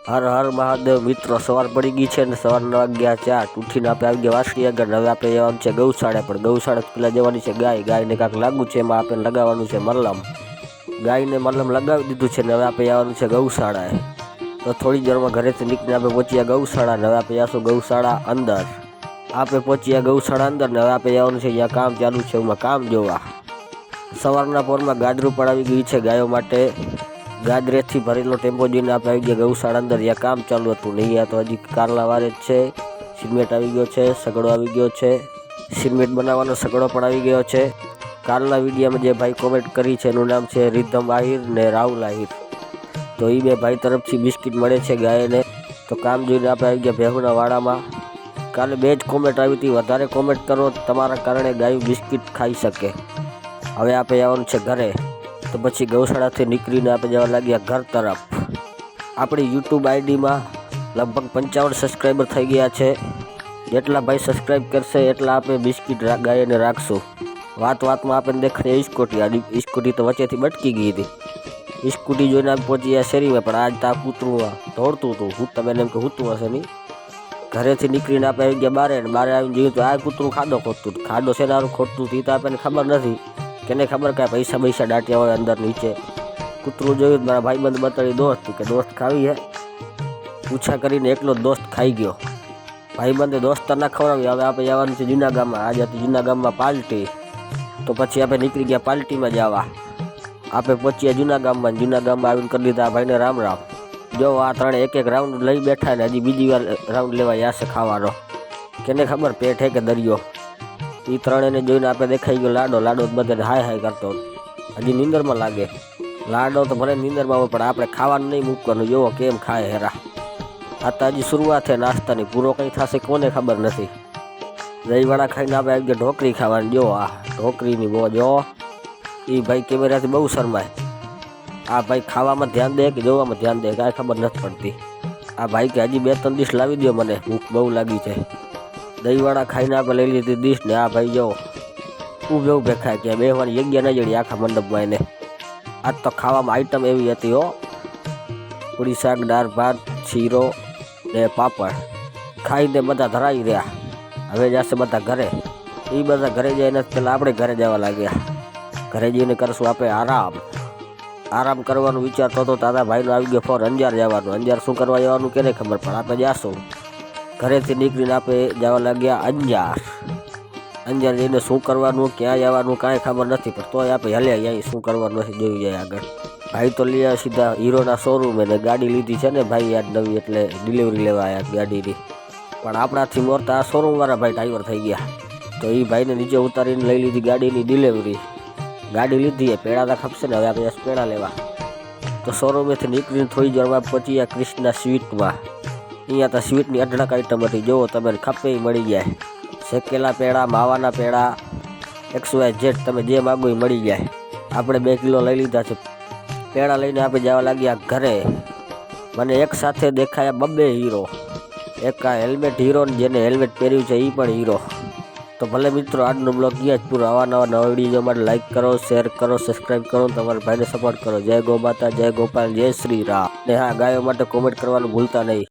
હર હર મહાદેવ મિત્રો, સવાર પડી ગઈ છે ને સવારના વાગ્યા 4 ઉઠીને આપણે આવી ગયા વાસળી આગળ. હવે આપણે જવાનું છે ગૌશાળા, પણ ગૌશાળા પહેલાં જવાની છે ગાયને કાંઈક લાગુ છે, એમાં આપણે લગાવવાનું છે મલમ. ગાયને મલમ લગાવી દીધું છે ને હવે આપણે જવાનું છે ગૌશાળાએ. તો થોડી દેરમાં ઘરેથી નીકળીને આપણે પહોંચ્યા ગૌશાળા ને હવે આપણે જઈશું ગૌશાળા અંદર. આપણે પહોંચ્યા ગૌશાળા અંદર ને હવે આપણે જવાનું છે જ્યાં કામ ચાલુ છે એમાં કામ જોવા. સવારના પોરમાં ગાજરું પણ આવી ગઈ છે ગાયો માટે. ગાજરેથી ભરેલો ટેમ્પો જોઈને આપણે આવી ગયા ગૌશાળા અંદર જ્યાં કામ ચાલુ હતું. નહીં આ તો હજી કારલા વારે જ છે. સિમેન્ટ આવી ગયો છે, સગડો આવી ગયો છે, સિમેન્ટ બનાવવાનો સગડો પણ આવી ગયો છે. કાલના વિડીયોમાં જે ભાઈ કોમેન્ટ કરી છે એનું નામ છે રિધમ આહિર ને રાહુલ આહિર. તો એ બે ભાઈ તરફથી બિસ્કિટ મળે છે ગાયને. તો કામ જોઈને આપણે આવી ગયા ભેહુના વાડામાં. કાલે 2 જ કોમેન્ટ આવી હતી, વધારે કોમેન્ટ કરો તમારા કારણે ગાયું બિસ્કિટ ખાઈ શકે. હવે આપણે જવાનું છે ઘરે. તો પછી ગૌશાળાથી નીકળીને આપણે જવા લાગ્યા ઘર તરફ. આપણી યુટ્યુબ આઈડીમાં લગભગ 55 સબસ્ક્રાઈબર થઈ ગયા છે. જેટલા ભાઈ સબસ્ક્રાઈબ કરશે એટલા આપણે બિસ્કિટ ગાયને રાખશું. વાતમાં આપણે દેખાય સ્કૂટી તો વચ્ચેથી બટકી ગઈ હતી. સ્કૂટી જોઈને આપણે પહોંચી ગયા શેરીમાં, પણ આજ તા કૂતરું દોડતું હતું. હું તમે એમ કે હૂતું હશે નહીં. ઘરેથી નીકળીને આપણે આવી ગયા બારે આવીને જોયું તો આ કૂતરું ખાડો ખોદતું. ખાડો શેનારું ખોદતું એ તો આપણને ખબર નથી. કેને ખબર કાંઈ પૈસા દાટ્યા હોય અંદર નીચે. કૂતરું જોયું મારા ભાઈબંધ બતાવી દોસ્ત કે દોસ્ત ખાવી હે. પૂછા કરીને એકલો દોસ્ત ખાઈ ગયો. ભાઈબંધે દોસ્ત ના ખવડાવી. હવે આપણે જવાનું છે જૂના ગામમાં. આજે હતી જૂના ગામમાં પાર્ટી. તો પછી આપણે નીકળી ગયા પાર્ટીમાં જવા. આપણે પહોંચ્યા જૂના ગામમાં. જૂના ગામમાં આવીને કરી દીધા ભાઈને રામ રામ. જો આ ત્રણે એક રાઉન્ડ લઈ બેઠા ને હજી બીજી વાર રાઉન્ડ લેવા જશે ખાવાનો. કેને ખબર પેટ હે કે દરિયો. એ ત્રણેને જોઈને આપણે દેખાઈ ગયો લાડો બધાને હાય કરતો. હજી નીંદરમાં લાગે. લાડો તો ભલે નીંદરમાં હોય પણ આપણે ખાવાનું નહીં મૂકવાનું. જોવો કેમ ખાય હેરા. આ તો હજી શરૂઆત છે નાસ્તાની. પૂરો કંઈ થશે કોને ખબર નથી. દહીંવાળા ખાઈને આપણે આવી ગયા ઢોકરી ખાવાની. જો આ ઢોકરીની બહુ જો એ ભાઈ કેમેરાથી બહુ શરમાય. આ ભાઈ ખાવામાં ધ્યાન દે કે જોવામાં ધ્યાન દે કાંઈ ખબર નથી પડતી. આ ભાઈ કે હજી 2-3 ડીશ લાવી દો, મને ભૂખ બહુ લાગી છે. દહીંવાળા ખાઈને આપણે લઈ લીધી ડીશ ને આ ભાઈ જો ઊભે ખાય કે બેહવાની જગ્યા ન જડી આખા મંડપમાં એને. આજ તો ખાવામાં આઈટમ એવી હતી હો. પૂરી શાક, દાળ ભાત, શીરો ને પાપડ ખાઈને બધા ધરાઈ રહ્યા. હવે જશે બધા ઘરે. એ બધા ઘરે જઈને પહેલાં આપણે ઘરે જવા લાગ્યા. ઘરે જઈને કરશું આપણે આરામ કરવાનું વિચારતો હતો. દાદા ભાઈનો આવી ગયો ફોર અંજાર જવાનું. અંજાર શું કરવા જવાનું કેને ખબર, પણ આપણે જાશું. ઘરેથી નીકળીને આપણે જવા લાગ્યા અંજાર. અંજાર જઈને શું કરવાનું, ક્યાં જવાનું કાંઈ ખબર નથી, પણ તોય આપણે હલ્યા અહીં શું કરવાનું નથી જોયું જાય આગળ. ભાઈ તો લઈ આવ્યા સીધા હીરોના શોરૂમ. એને ગાડી લીધી છે ને ભાઈ યાદ નવી, એટલે ડિલિવરી લેવા આવ્યા ગાડીની. પણ આપણાથી મોરતા આ શોરૂમવાળા ભાઈ ડ્રાઈવર થઈ ગયા. તો એ ભાઈને નીચે ઉતારીને લઈ લીધી ગાડીની ડિલિવરી. ગાડી લીધી એ પેડા તો ખપશે ને. હવે આપણે પેડા લેવા. તો શોરૂમેથી નીકળીને થોડી વારમાં પહોંચી ગયા ક્રિષ્ના સ્વીટમાં. અહીંયા તો સ્વીટની અઢળક આઈટમ હતી. જુઓ તમે ખપે મળી જાય. શેકેલા પેડા, માવાના પેડા, XYZ તમે જે માગો એ મળી જાય. આપણે 2 કિલો લઈ લીધા છે. પેડા લઈને આપણે જવા લાગ્યા ઘરે. મને એક સાથે દેખાયા 2 હીરો. એક આ હેલ્મેટ હીરો ને જેને હેલ્મેટ પહેર્યું છે એ પણ હીરો. તો ભલે મિત્રો આજનો બ્લોગ અહીંયા જ પૂરો. નવા વિડીયો માટે લાઈક કરો, શેર કરો, સબસ્ક્રાઈબ કરો, તમારા ભાઈને સપોર્ટ કરો. જય ગૌ માતા, જય ગોપાલ, જય શ્રી રામ. ને હા, ગાયો માટે કોમેન્ટ કરવાનું ભૂલતા નહીં.